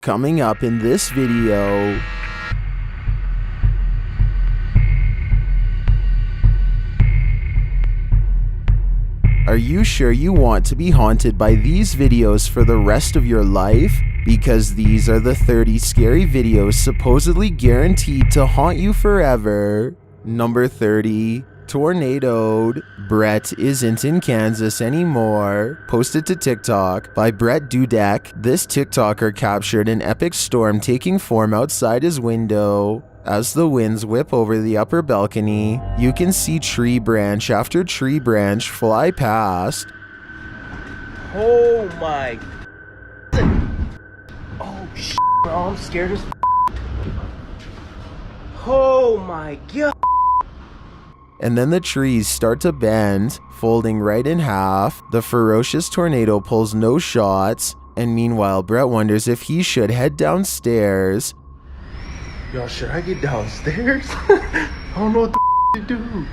Coming up in this video. Are you sure you want to be haunted by these videos for the rest of your life? Because these are the 30 scary videos supposedly guaranteed to haunt you forever. Number 30. Tornadoed. Brett isn't in Kansas anymore. Posted to TikTok by Brett Dudek. This TikToker captured an epic storm taking form outside his window. As the winds whip over the upper balcony, you can see tree branch after tree branch fly past. Oh my. Oh shit, bro, I'm scared as Oh my god. And then the trees start to bend, folding right in half. The ferocious tornado pulls no shots, and meanwhile Brett wonders if he should head downstairs. Yo, should I get downstairs? I don't know what the to do.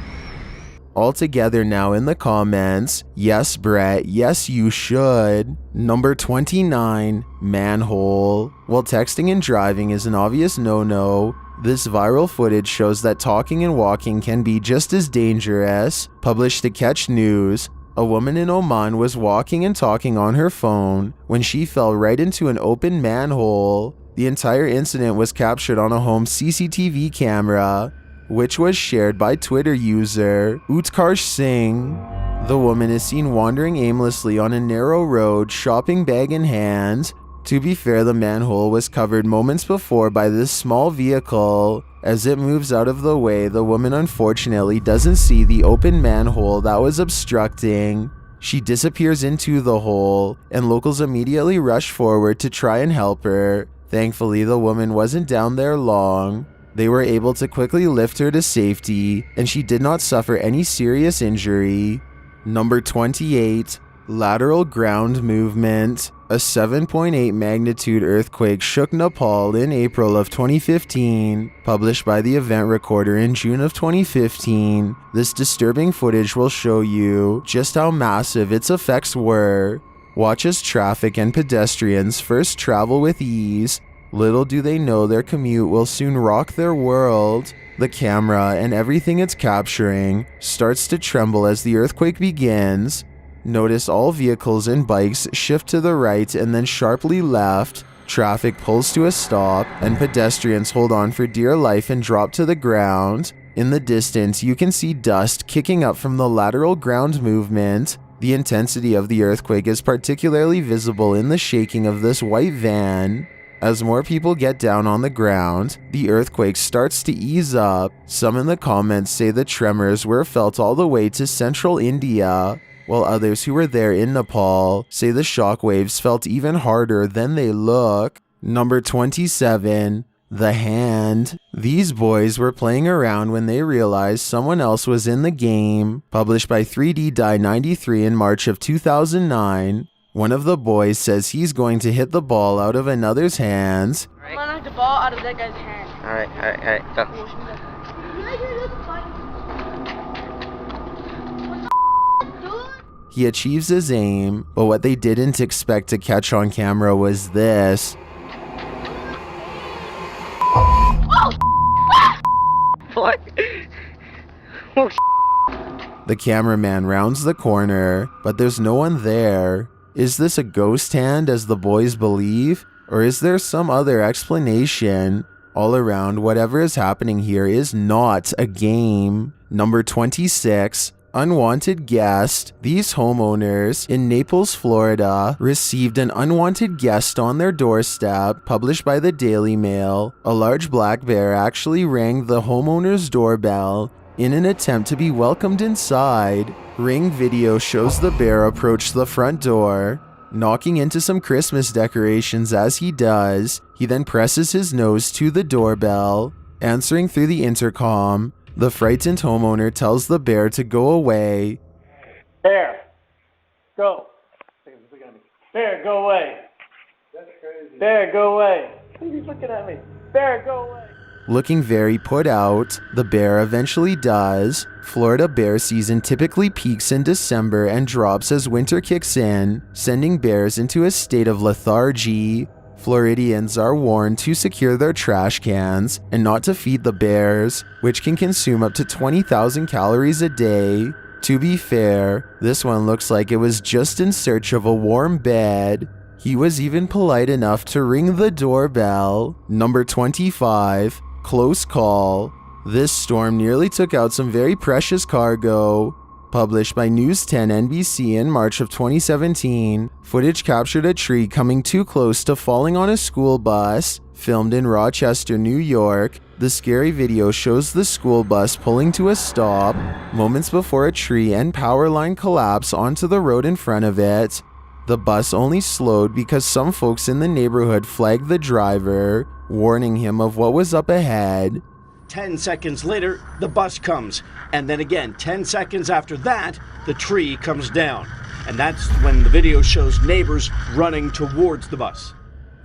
All together now in the comments. Yes, Brett, yes you should. Number 29. Manhole. While texting and driving is an obvious no-no, this viral footage shows that talking and walking can be just as dangerous. Published to Catch News, a woman in Oman was walking and talking on her phone when she fell right into an open manhole. The entire incident was captured on a home CCTV camera, which was shared by Twitter user Utkarsh Singh. The woman is seen wandering aimlessly on a narrow road, shopping bag in hand. To be fair, the manhole was covered moments before by this small vehicle. As it moves out of the way, the woman unfortunately doesn't see the open manhole that was obstructing. She disappears into the hole, and locals immediately rush forward to try and help her. Thankfully, the woman wasn't down there long. They were able to quickly lift her to safety, and she did not suffer any serious injury. Number 28. Lateral ground movement. A 7.8 magnitude earthquake shook Nepal in April of 2015, published by the event recorder in June of 2015. This disturbing footage will show you just how massive its effects were. Watch as traffic and pedestrians first travel with ease. Little do they know their commute will soon rock their world. The camera and everything it's capturing starts to tremble as the earthquake begins. Notice all vehicles and bikes shift to the right and then sharply left. Traffic pulls to a stop, and pedestrians hold on for dear life and drop to the ground. In the distance, you can see dust kicking up from the lateral ground movement. The intensity of the earthquake is particularly visible in the shaking of this white van. As more people get down on the ground, the earthquake starts to ease up. Some in the comments say the tremors were felt all the way to central India, while others who were there in Nepal say the shockwaves felt even harder than they look. Number 27. The Hand. These boys were playing around when they realized someone else was in the game. Published by 3D Die 93 in March of 2009. One of the boys says he's going to hit the ball out of another's hands. I'm gonna knock the ball out of that guy's hand. Alright, go. He achieves his aim, but what they didn't expect to catch on camera was this. What? Oh, The cameraman rounds the corner, but there's no one there. Is this a ghost hand as the boys believe? Or is there some other explanation? All around, whatever is happening here is not a game. Number 26. Unwanted guest. These homeowners in Naples, Florida, received an unwanted guest on their doorstep, published by the Daily Mail. A large black bear actually rang the homeowner's doorbell in an attempt to be welcomed inside. Ring video shows the bear approach the front door, knocking into some Christmas decorations as he does. He then presses his nose to the doorbell. Answering through the intercom, the frightened homeowner tells the bear to go away. Bear, go. Bear, go away. That's crazy. Bear, go away. He's looking at me. Bear, go away. Looking very put out, the bear eventually does. Florida bear season typically peaks in December and drops as winter kicks in, sending bears into a state of lethargy. Floridians are warned to secure their trash cans and not to feed the bears, which can consume up to 20,000 calories a day. To be fair, this one looks like it was just in search of a warm bed. He was even polite enough to ring the doorbell. Number 25, close call. This storm nearly took out some very precious cargo. Published by News 10 NBC in March of 2017, footage captured a tree coming too close to falling on a school bus. Filmed in Rochester, New York, the scary video shows the school bus pulling to a stop moments before a tree and power line collapse onto the road in front of it. The bus only slowed because some folks in the neighborhood flagged the driver, warning him of what was up ahead. 10 seconds later, the bus comes. And then again, 10 seconds after that, the tree comes down. And that's when the video shows neighbors running towards the bus.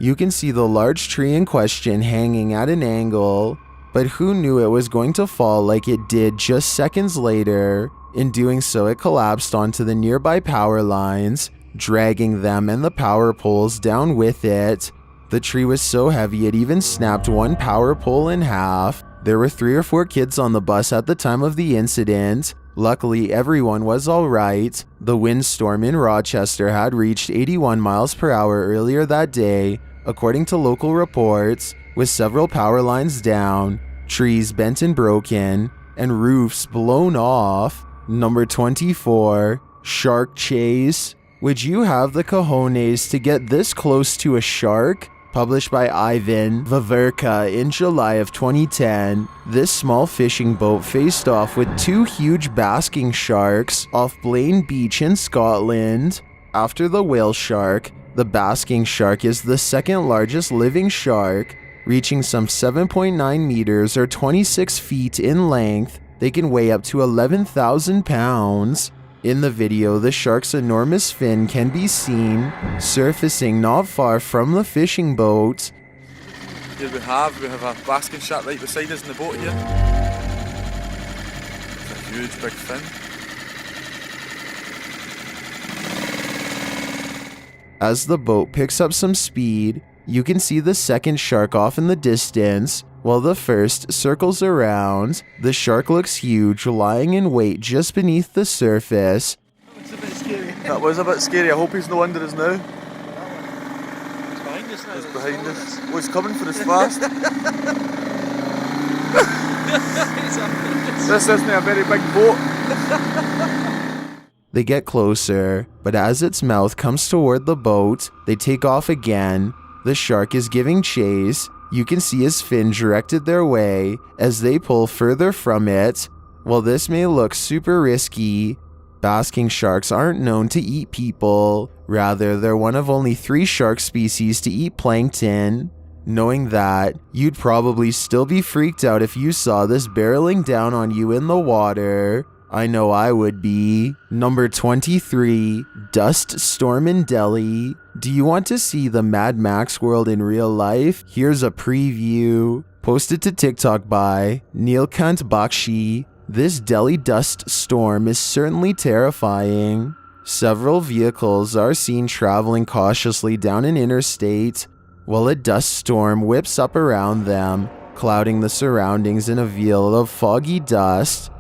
You can see the large tree in question hanging at an angle, but who knew it was going to fall like it did just seconds later? In doing so, it collapsed onto the nearby power lines, dragging them and the power poles down with it. The tree was so heavy it even snapped one power pole in half. There were 3 or 4 kids on the bus at the time of the incident. Luckily, everyone was alright. The windstorm in Rochester had reached 81 miles per hour earlier that day, according to local reports, with several power lines down, trees bent and broken, and roofs blown off. Number 24, shark chase. Would you have the cojones to get this close to a shark? Published by Ivan Vaverka in July of 2010, this small fishing boat faced off with 2 huge basking sharks off Blaine Beach in Scotland. After the whale shark, the basking shark is the second largest living shark, reaching some 7.9 meters or 26 feet in length. They can weigh up to 11,000 pounds. In the video, the shark's enormous fin can be seen, surfacing not far from the fishing boat. Here we have a basking shark right beside us in the boat here. It's a huge big fin. As the boat picks up some speed, you can see the second shark off in the distance, while the first circles around. The shark looks huge, lying in wait just beneath the surface. It's a bit scary. That was a bit scary. I hope he's no under us now. He's behind us now. He's behind us. Oh, he's coming for us fast. This isn't a very big boat. They get closer, but as its mouth comes toward the boat, they take off again. The shark is giving chase. You can see his fin directed their way as they pull further from it. While this may look super risky, basking sharks aren't known to eat people. Rather, they're one of only 3 shark species to eat plankton. Knowing that, you'd probably still be freaked out if you saw this barreling down on you in the water. I know I would be. Number 23, dust storm in Delhi. Do you want to see the Mad Max world in real life? Here's a preview. Posted to TikTok by Neelkant Bakshi. This Delhi dust storm is certainly terrifying. Several vehicles are seen traveling cautiously down an interstate, while a dust storm whips up around them, clouding the surroundings in a veil of foggy dust.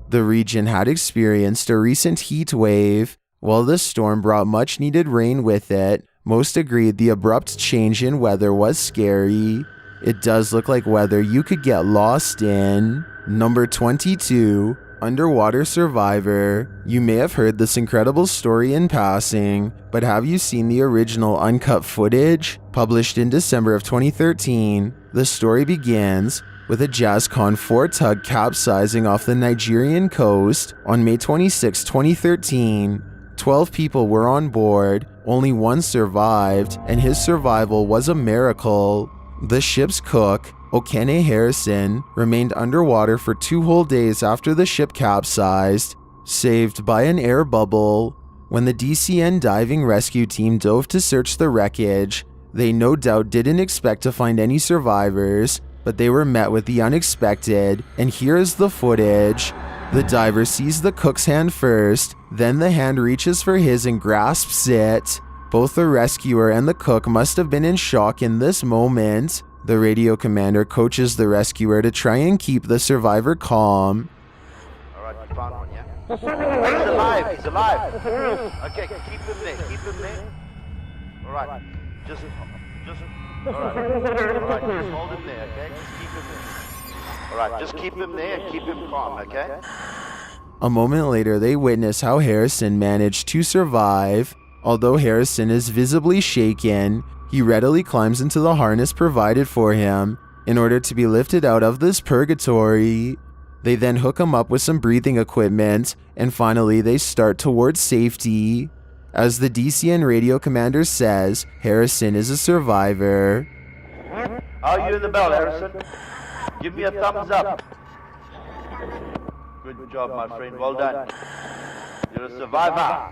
The region had experienced a recent heat wave. While the storm brought much needed rain with it, most agreed the abrupt change in weather was scary. It does look like weather you could get lost in. Number 22, underwater survivor. You may have heard this incredible story in passing, but have you seen the original uncut footage? Published in December of 2013, the story begins with a JazzCon 4 tug capsizing off the Nigerian coast on May 26, 2013. 12 people were on board, only 1 survived, and his survival was a miracle. The ship's cook, Okene Harrison, remained underwater for 2 whole days after the ship capsized, saved by an air bubble. When the DCN diving rescue team dove to search the wreckage, they no doubt didn't expect to find any survivors, but they were met with the unexpected, and here is the footage. The diver sees the cook's hand first, then the hand reaches for his and grasps it. Both the rescuer and the cook must have been in shock in this moment. The radio commander coaches the rescuer to try and keep the survivor calm. Alright, you found one, yeah? He's alive, he's alive. Okay, keep him there. Alright, alright, just hold him there, okay? Just keep him there. Alright, just keep him there and keep him calm, okay? A moment later, they witness how Harrison managed to survive. Although Harrison is visibly shaken, he readily climbs into the harness provided for him in order to be lifted out of this purgatory. They then hook him up with some breathing equipment, and finally they start towards safety. As the DCN radio commander says, Harrison is a survivor. How are you in the bell, Harrison? Give me a thumbs up. Good job, my friend. Well done. You're a survivor.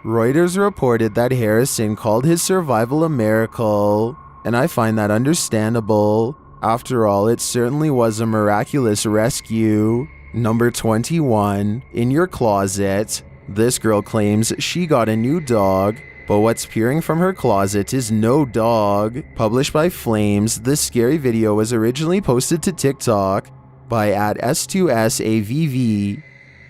Reuters reported that Harrison called his survival a miracle, and I find that understandable. After all, it certainly was a miraculous rescue. Number 21, in your closet. This girl claims she got a new dog, but what's peering from her closet is no dog. Published by Flames, this scary video was originally posted to TikTok by @S2SAVV.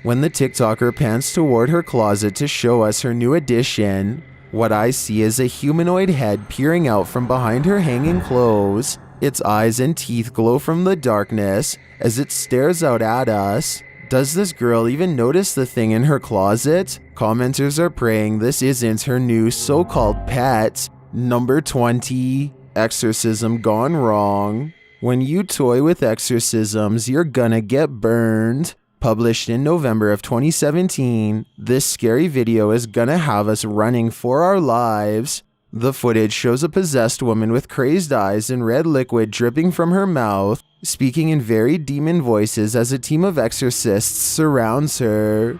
When the TikToker pans toward her closet to show us her new addition, what I see is a humanoid head peering out from behind her hanging clothes. Its eyes and teeth glow from the darkness as it stares out at us. Does this girl even notice the thing in her closet? Commenters are praying this isn't her new so-called pet. Number 20, exorcism gone wrong. When you toy with exorcisms, you're gonna get burned. Published in November of 2017, this scary video is gonna have us running for our lives. The footage shows a possessed woman with crazed eyes and red liquid dripping from her mouth, speaking in very demon voices as a team of exorcists surrounds her.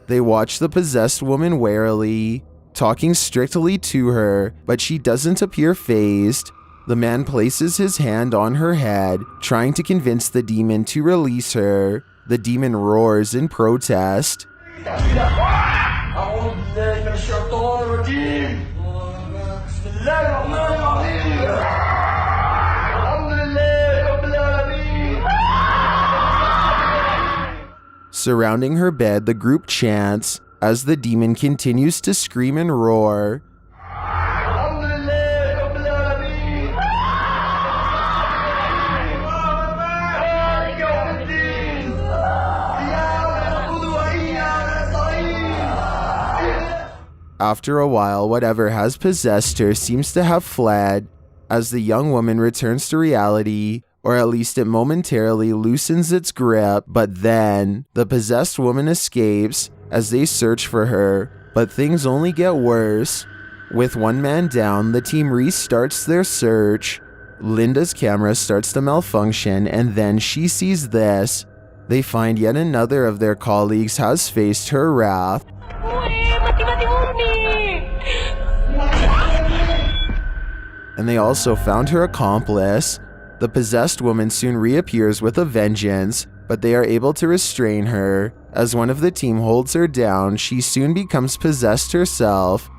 They watch the possessed woman warily, talking strictly to her, but she doesn't appear fazed. The man places his hand on her head, trying to convince the demon to release her. The demon roars in protest. Surrounding her bed, the group chants as the demon continues to scream and roar. After a while, whatever has possessed her seems to have fled, as the young woman returns to reality, or at least it momentarily loosens its grip, but then the possessed woman escapes as they search for her, but things only get worse. With one man down, the team restarts their search. Linda's camera starts to malfunction, and then she sees this. They find yet another of their colleagues has faced her wrath. And they also found her accomplice. The possessed woman soon reappears with a vengeance, but they are able to restrain her. As one of the team holds her down, she soon becomes possessed herself.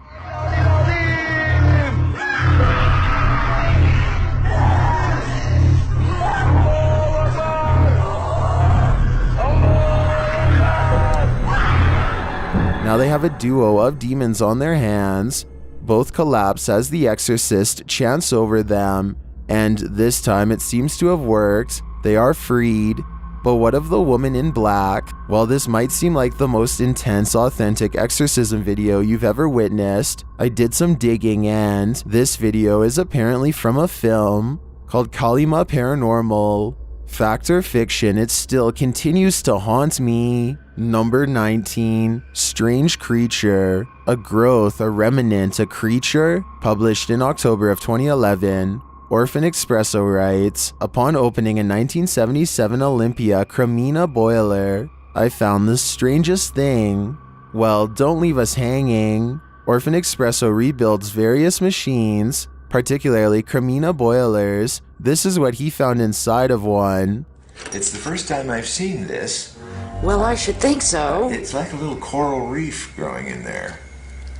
Now they have a duo of demons on their hands. Both collapse as the exorcist chants over them, and this time it seems to have worked. They are freed. But what of the woman in black? While this might seem like the most intense, authentic exorcism video you've ever witnessed, I did some digging, and this video is apparently from a film called Kalima Paranormal. Fact or fiction, it still continues to haunt me. Number 19, Strange Creature. A growth, a remnant, a creature? Published in October of 2011. Orphan Expresso writes, upon opening a 1977 Olympia Cremina boiler, I found the strangest thing. Well, don't leave us hanging. Orphan Expresso rebuilds various machines, particularly Cremina boilers. This is what he found inside of one. It's the first time I've seen this. Well, I should think so. It's like a little coral reef growing in there.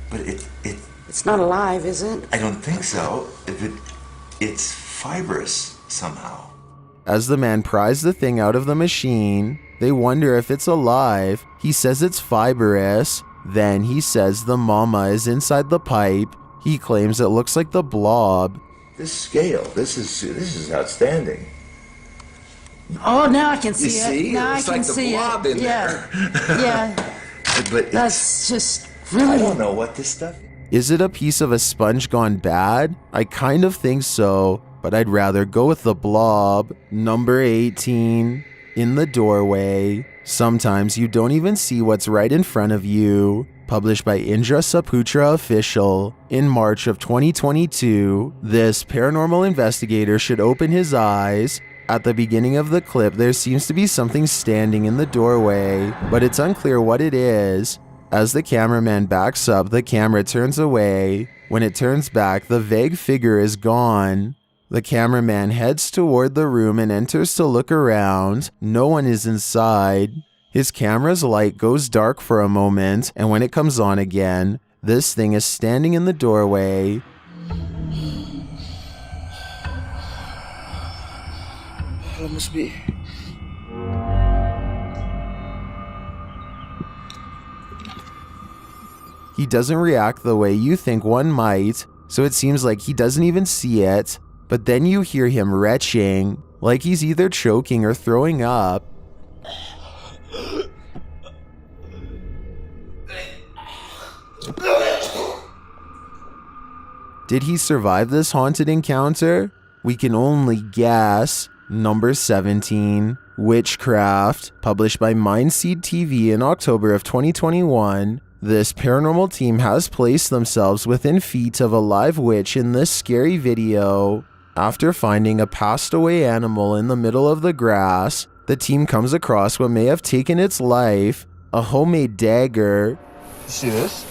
But It's not alive, is it? I don't think so. It's fibrous somehow. As the man pries the thing out of the machine, they wonder if it's alive. He says it's fibrous. Then he says the mama is inside the pipe. He claims it looks like the blob. This scale, this is outstanding. Oh, now I can see You see? it. Now It looks I can like the see blob it. in Yeah. there. Yeah. But That's just I really. don't know what this stuff is. Is it a piece of a sponge gone bad? I kind of think so, but I'd rather go with the blob. Number 18. In the doorway. Sometimes you don't even see what's right in front of you. Published by Indra Saputra Official. In March of 2022, this paranormal investigator should open his eyes. At the beginning of the clip, there seems to be something standing in the doorway, but it's unclear what it is. As the cameraman backs up, the camera turns away. When it turns back, the vague figure is gone. The cameraman heads toward the room and enters to look around. No one is inside. His camera's light goes dark for a moment, and when it comes on again, this thing is standing in the doorway. That must be. He doesn't react the way you think one might, so it seems like he doesn't even see it. But then you hear him retching, like he's either choking or throwing up. Did he survive this haunted encounter? We can only guess. Number 17, Witchcraft, published by Mindseed TV in October of 2021. This paranormal team has placed themselves within feet of a live witch in this scary video. After finding a passed away animal in the middle of the grass, the team comes across what may have taken its life, a homemade dagger. You see this?